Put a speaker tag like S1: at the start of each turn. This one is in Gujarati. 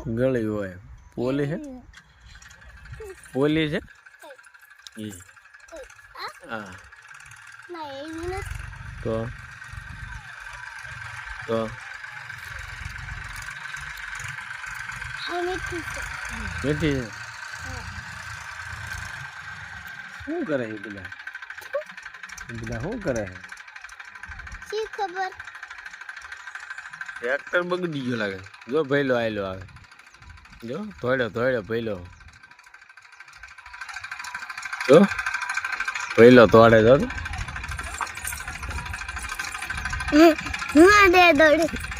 S1: ગળી હોય પોલી છે પોલી છે એ હા તો મીઠી છે શું કરે છે પેલા શું કરે છે
S2: ખબર
S1: ટ્રેક્ટર બગડી ગયો લાગે જો ભઈલો આયલો આવે જો ધોડ્યો ભઈલો જો ભઈલો તોડે જો
S2: હું દે દોડી